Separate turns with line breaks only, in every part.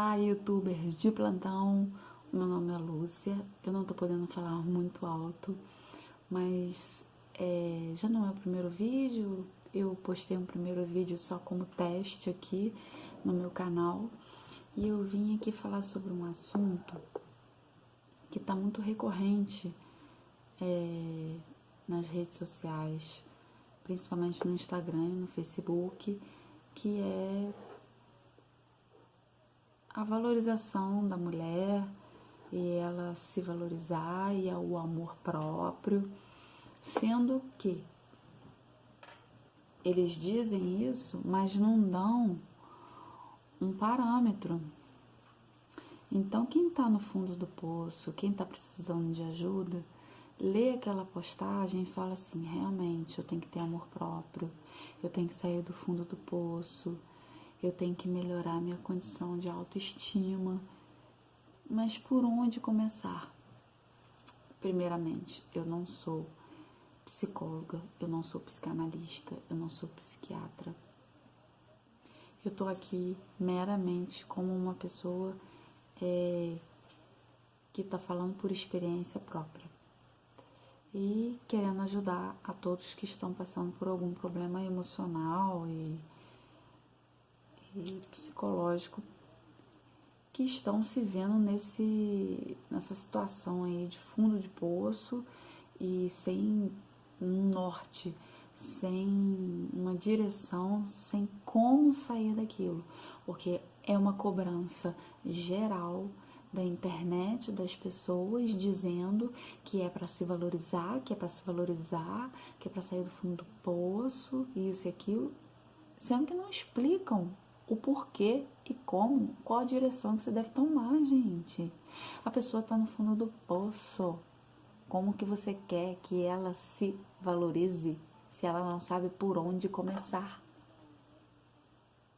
Olá, youtubers de plantão, meu nome é Lúcia, eu não tô podendo falar muito alto, mas já não é o primeiro vídeo, eu postei um primeiro vídeo só como teste aqui no meu canal e eu vim aqui falar sobre um assunto que tá muito recorrente nas redes sociais, principalmente no Instagram e no Facebook, que é a valorização da mulher e ela se valorizar e o amor próprio, sendo que eles dizem isso, mas não dão um parâmetro. Então, quem está no fundo do poço, quem está precisando de ajuda, lê aquela postagem e fala assim: realmente, eu tenho que ter amor próprio, eu tenho que sair do fundo do poço, eu tenho que melhorar minha condição de autoestima. Mas por onde começar? Primeiramente, eu não sou psicóloga, eu não sou psicanalista, eu não sou psiquiatra. Eu tô aqui meramente como uma pessoa que tá falando por experiência própria e querendo ajudar a todos que estão passando por algum problema emocional e psicológico, que estão se vendo nessa situação aí de fundo de poço e sem um norte, sem uma direção, sem como sair daquilo, porque é uma cobrança geral da internet, das pessoas dizendo que é para se valorizar, que é para se valorizar, que é para sair do fundo do poço, isso e aquilo, sendo que não explicam o porquê e como, qual a direção que você deve tomar, gente. A pessoa está no fundo do poço. Como que você quer que ela se valorize se ela não sabe por onde começar?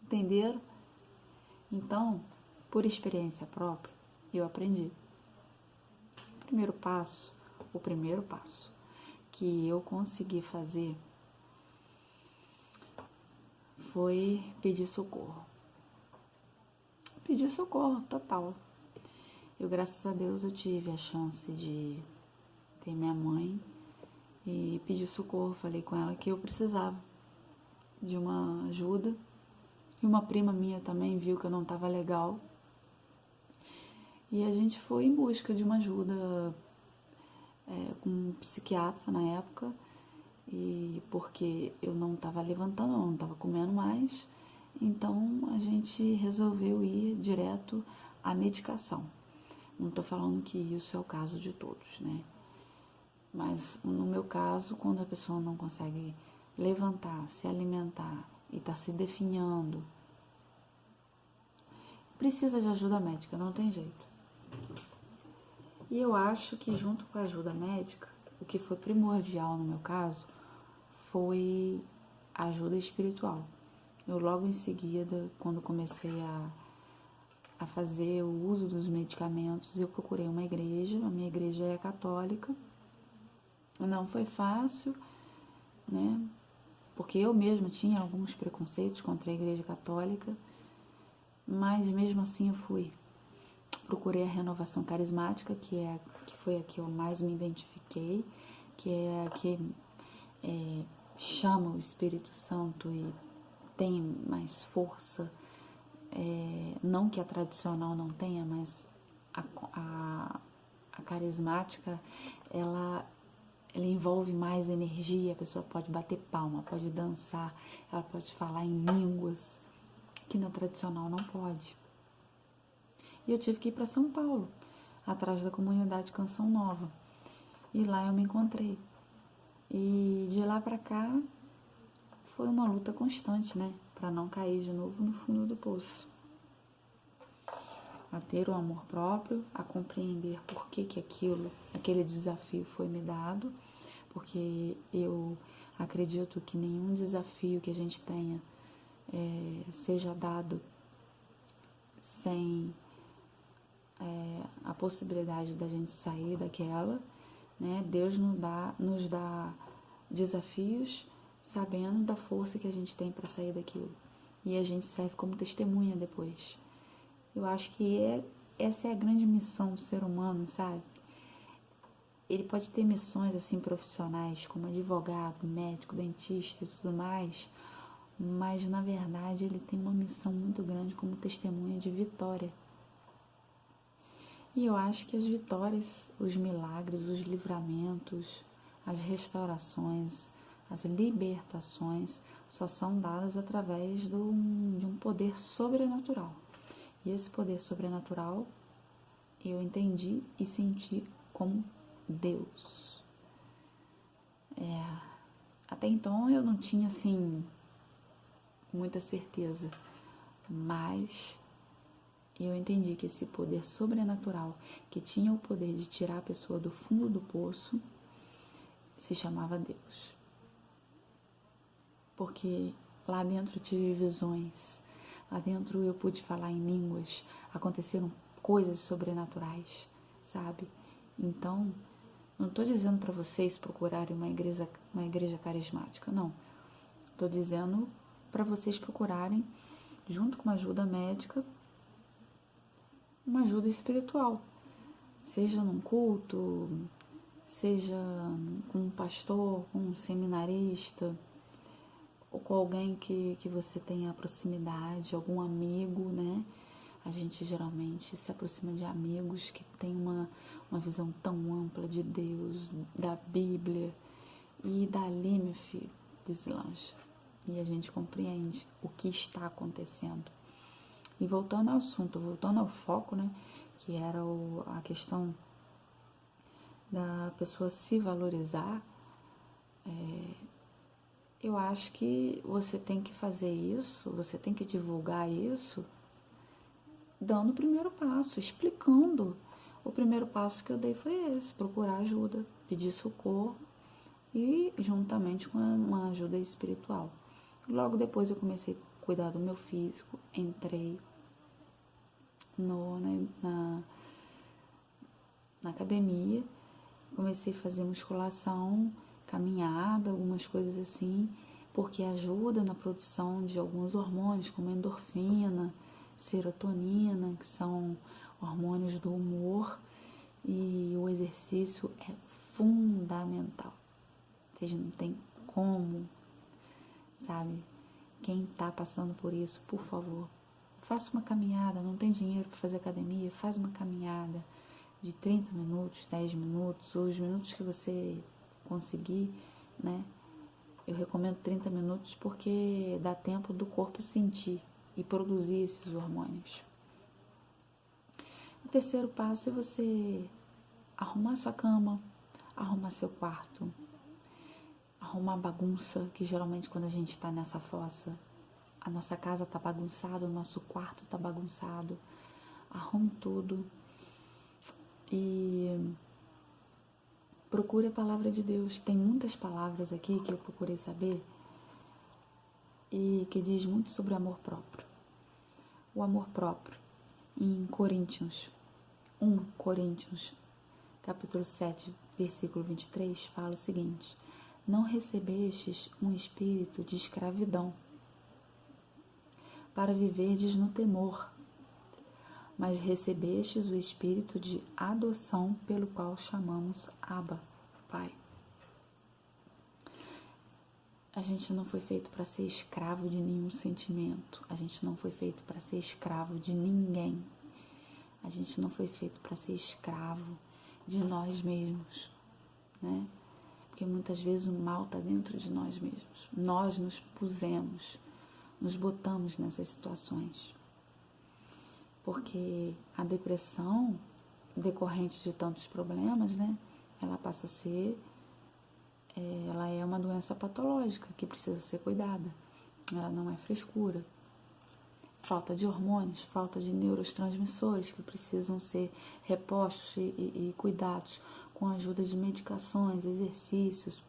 Entenderam? Então, por experiência própria, eu aprendi. O primeiro passo que eu consegui fazer foi pedir socorro. Pedir socorro total. Eu, graças a Deus, eu tive a chance de ter minha mãe e pedir socorro. Falei com ela que eu precisava de uma ajuda. E uma prima minha também viu que eu não estava legal. E a gente foi em busca de uma ajuda com um psiquiatra na época. E porque eu não estava levantando, eu não estava comendo mais. Então a gente resolveu ir direto à medicação. Não estou falando que isso é o caso de todos, né? Mas no meu caso, quando a pessoa não consegue levantar, se alimentar e está se definhando, precisa de ajuda médica, não tem jeito. E eu acho que junto com a ajuda médica, o que foi primordial no meu caso foi a ajuda espiritual. Eu logo em seguida, quando comecei a fazer o uso dos medicamentos, eu procurei uma igreja, a minha igreja é católica. Não foi fácil, né? Porque eu mesma tinha alguns preconceitos contra a igreja católica, mas mesmo assim eu fui. Procurei a renovação carismática, que foi a que eu mais me identifiquei, que é a que chama o Espírito Santo e tem mais força. Não que a tradicional não tenha, mas a carismática, ela envolve mais energia, a pessoa pode bater palma, pode dançar, ela pode falar em línguas, que na tradicional não pode. E eu tive que ir para São Paulo, atrás da comunidade Canção Nova. E lá eu me encontrei. E de lá para cá foi uma luta constante, né? Para não cair de novo no fundo do poço. A ter o amor próprio, a compreender por que aquele desafio foi me dado, porque eu acredito que nenhum desafio que a gente tenha seja dado sem a possibilidade da gente sair daquela, né? Deus nos dá desafios sabendo da força que a gente tem para sair daquilo. E a gente serve como testemunha depois. Eu acho que essa é a grande missão do ser humano, sabe? Ele pode ter missões assim profissionais, como advogado, médico, dentista e tudo mais, mas na verdade ele tem uma missão muito grande como testemunha de vitória. E eu acho que as vitórias, os milagres, os livramentos, as restaurações, as libertações só são dadas através de um poder sobrenatural. E esse poder sobrenatural eu entendi e senti como Deus. Até então eu não tinha assim muita certeza, mas eu entendi que esse poder sobrenatural, que tinha o poder de tirar a pessoa do fundo do poço, se chamava Deus. Porque lá dentro eu tive visões, lá dentro eu pude falar em línguas, aconteceram coisas sobrenaturais, sabe? Então, não estou dizendo para vocês procurarem uma igreja carismática, não. Estou dizendo para vocês procurarem, junto com uma ajuda médica, uma ajuda espiritual. Seja num culto, seja com um pastor, com um seminarista, ou com alguém que você tenha proximidade, algum amigo, né? A gente geralmente se aproxima de amigos que têm uma visão tão ampla de Deus, da Bíblia, e dali, meu filho, deslancha. E a gente compreende o que está acontecendo. E voltando ao assunto, voltando ao foco, né? Que era a questão da pessoa se valorizar, eu acho que você tem que fazer isso, você tem que divulgar isso dando o primeiro passo, explicando. O primeiro passo que eu dei foi esse, procurar ajuda, pedir socorro e juntamente com uma ajuda espiritual. Logo depois eu comecei a cuidar do meu físico, entrei na academia, comecei a fazer musculação, caminhada, algumas coisas assim, porque ajuda na produção de alguns hormônios, como endorfina, serotonina, que são hormônios do humor, e o exercício é fundamental. Vocês não tem como, sabe? Quem tá passando por isso, por favor, faça uma caminhada. Não tem dinheiro para fazer academia? Faz uma caminhada de 30 minutos, 10 minutos, ou os minutos que você conseguir, né? Eu recomendo 30 minutos porque dá tempo do corpo sentir e produzir esses hormônios. O terceiro passo é você arrumar sua cama, arrumar seu quarto, arrumar a bagunça, que geralmente quando a gente está nessa fossa, a nossa casa tá bagunçada, o nosso quarto tá bagunçado. Arrume tudo e procure a palavra de Deus. Tem muitas palavras aqui que eu procurei saber e que diz muito sobre amor próprio. O amor próprio, em Coríntios, 1 Coríntios, capítulo 7, versículo 23, fala o seguinte: não recebestes um espírito de escravidão para viverdes no temor, mas recebestes o espírito de adoção, pelo qual chamamos Abba, Pai. A gente não foi feito para ser escravo de nenhum sentimento. A gente não foi feito para ser escravo de ninguém. A gente não foi feito para ser escravo de nós mesmos, né? Porque muitas vezes o mal está dentro de nós mesmos. Nós nos pusemos, nos botamos nessas situações. Porque a depressão, decorrente de tantos problemas, né? Ela passa a ser... ela é uma doença patológica que precisa ser cuidada. Ela não é frescura. Falta de hormônios, falta de neurotransmissores que precisam ser repostos e cuidados com a ajuda de medicações, exercícios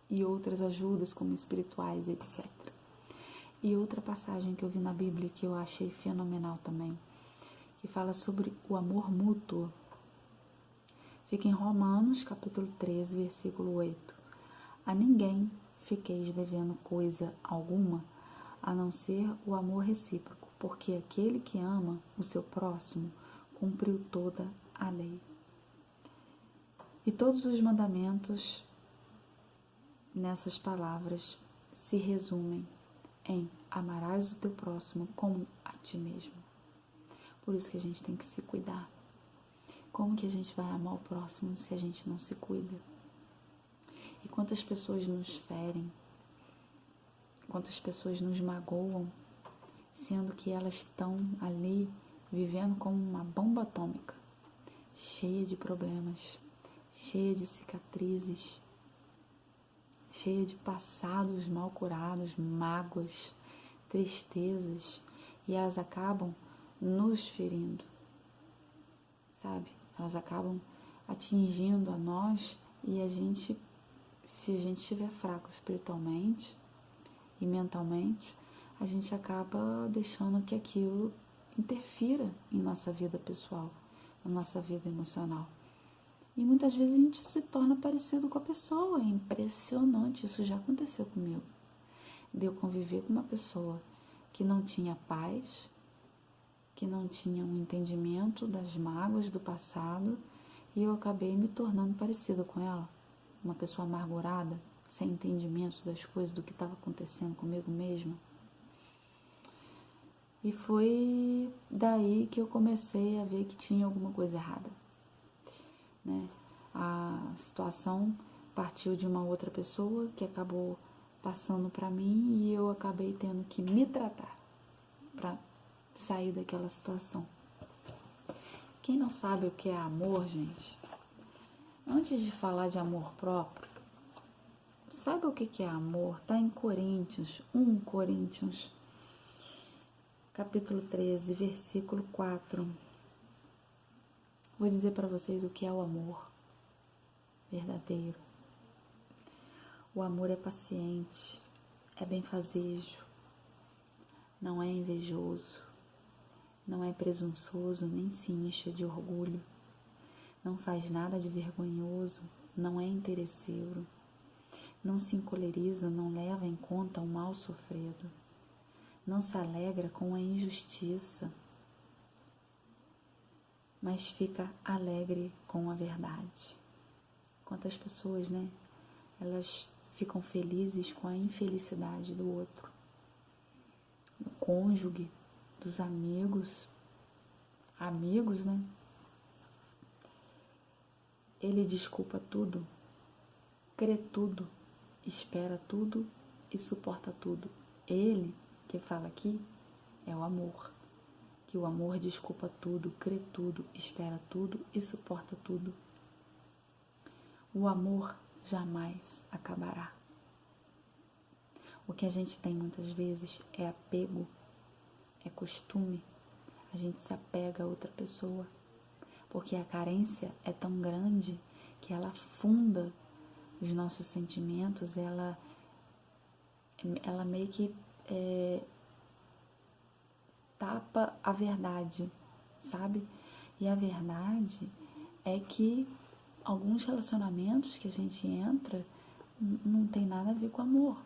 e outras ajudas como espirituais, etc. E outra passagem que eu vi na Bíblia que eu achei fenomenal também, que fala sobre o amor mútuo. Fica em Romanos, capítulo 13, versículo 8. A ninguém fiqueis devendo coisa alguma, a não ser o amor recíproco, porque aquele que ama o seu próximo cumpriu toda a lei. E todos os mandamentos nessas palavras se resumem em amarás o teu próximo como a ti mesmo. Por isso que a gente tem que se cuidar. Como que a gente vai amar o próximo se a gente não se cuida? E quantas pessoas nos ferem, quantas pessoas nos magoam, sendo que elas estão ali vivendo como uma bomba atômica, cheia de problemas, cheia de cicatrizes, cheia de passados mal curados, mágoas, tristezas, e elas acabam nos ferindo, sabe? Elas acabam atingindo a nós e a gente, se a gente estiver fraco espiritualmente e mentalmente, a gente acaba deixando que aquilo interfira em nossa vida pessoal, na nossa vida emocional. E muitas vezes a gente se torna parecido com a pessoa. É impressionante, isso já aconteceu comigo. De eu conviver com uma pessoa que não tinha paz, que não tinha um entendimento das mágoas do passado, e eu acabei me tornando parecida com ela. Uma pessoa amargurada, sem entendimento das coisas, do que estava acontecendo comigo mesma. E foi daí que eu comecei a ver que tinha alguma coisa errada, né? A situação partiu de uma outra pessoa que acabou passando para mim e eu acabei tendo que me tratar para sair daquela situação. Quem não sabe o que é amor, gente, antes de falar de amor próprio, sabe o que é amor? Está em Coríntios, 1 Coríntios, capítulo 13, versículo 4. Vou dizer para vocês o que é o amor verdadeiro. O amor é paciente, é benfazejo, não é invejoso, não é presunçoso, nem se incha de orgulho, não faz nada de vergonhoso, não é interesseiro, não se encoleriza, não leva em conta o mal sofrido, não se alegra com a injustiça, mas fica alegre com a verdade. Quantas pessoas, né? Elas ficam felizes com a infelicidade do outro, do cônjuge, dos amigos, né? Ele desculpa tudo, crê tudo, espera tudo e suporta tudo. Ele, que fala aqui, é o amor. Que o amor desculpa tudo, crê tudo, espera tudo e suporta tudo. O amor jamais acabará. O que a gente tem muitas vezes é apego, é costume. A gente se apega a outra pessoa, porque a carência é tão grande que ela afunda os nossos sentimentos, ela meio que tapa a verdade, sabe? E a verdade é que alguns relacionamentos que a gente entra não tem nada a ver com amor.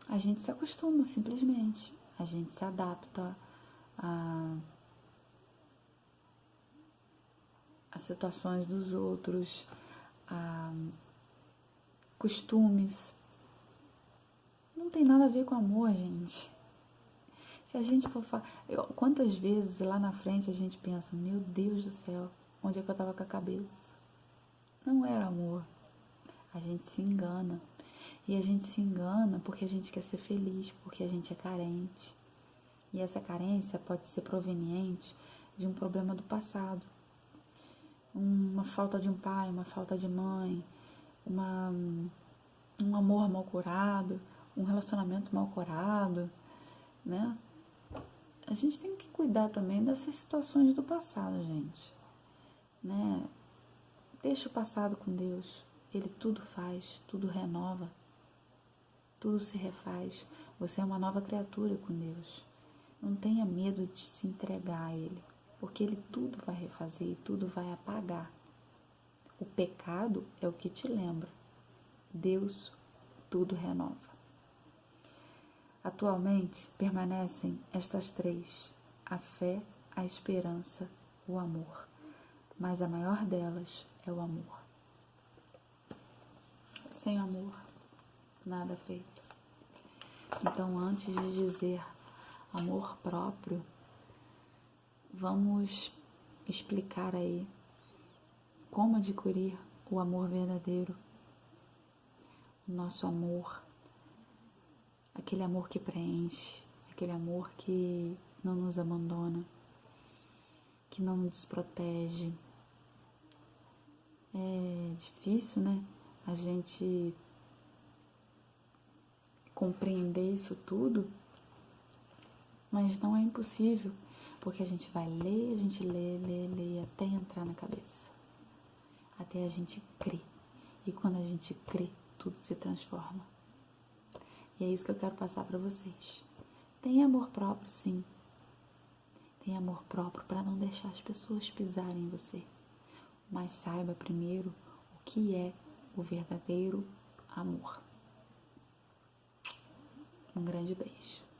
A gente se acostuma simplesmente, a gente se adapta a situações dos outros, a costumes. Não tem nada a ver com amor, gente. Se a gente for falar... Quantas vezes lá na frente a gente pensa, meu Deus do céu, onde é que eu estava com a cabeça? Não era amor. A gente se engana. E a gente se engana porque a gente quer ser feliz, porque a gente é carente. E essa carência pode ser proveniente de um problema do passado. Uma falta de um pai, uma falta de mãe, um amor mal curado, um relacionamento mal curado, né? A gente tem que cuidar também dessas situações do passado, gente, né? Deixa o passado com Deus. Ele tudo faz, tudo renova, tudo se refaz. Você é uma nova criatura com Deus. Não tenha medo de se entregar a Ele, porque Ele tudo vai refazer e tudo vai apagar. O pecado é o que te lembra. Deus tudo renova. Atualmente permanecem estas três: a fé, a esperança, o amor. Mas a maior delas é o amor. Sem amor, nada feito. Então, antes de dizer amor próprio, vamos explicar aí como adquirir o amor verdadeiro, o nosso amor, aquele amor que preenche, aquele amor que não nos abandona, que não nos desprotege. É difícil, né? A gente compreender isso tudo, mas não é impossível, porque a gente vai ler, a gente lê, até entrar na cabeça, até a gente crer. E quando a gente crê, tudo se transforma. E é isso que eu quero passar para vocês. Tem amor próprio, sim. Tem amor próprio para não deixar as pessoas pisarem em você. Mas saiba primeiro o que é o verdadeiro amor. Um grande beijo.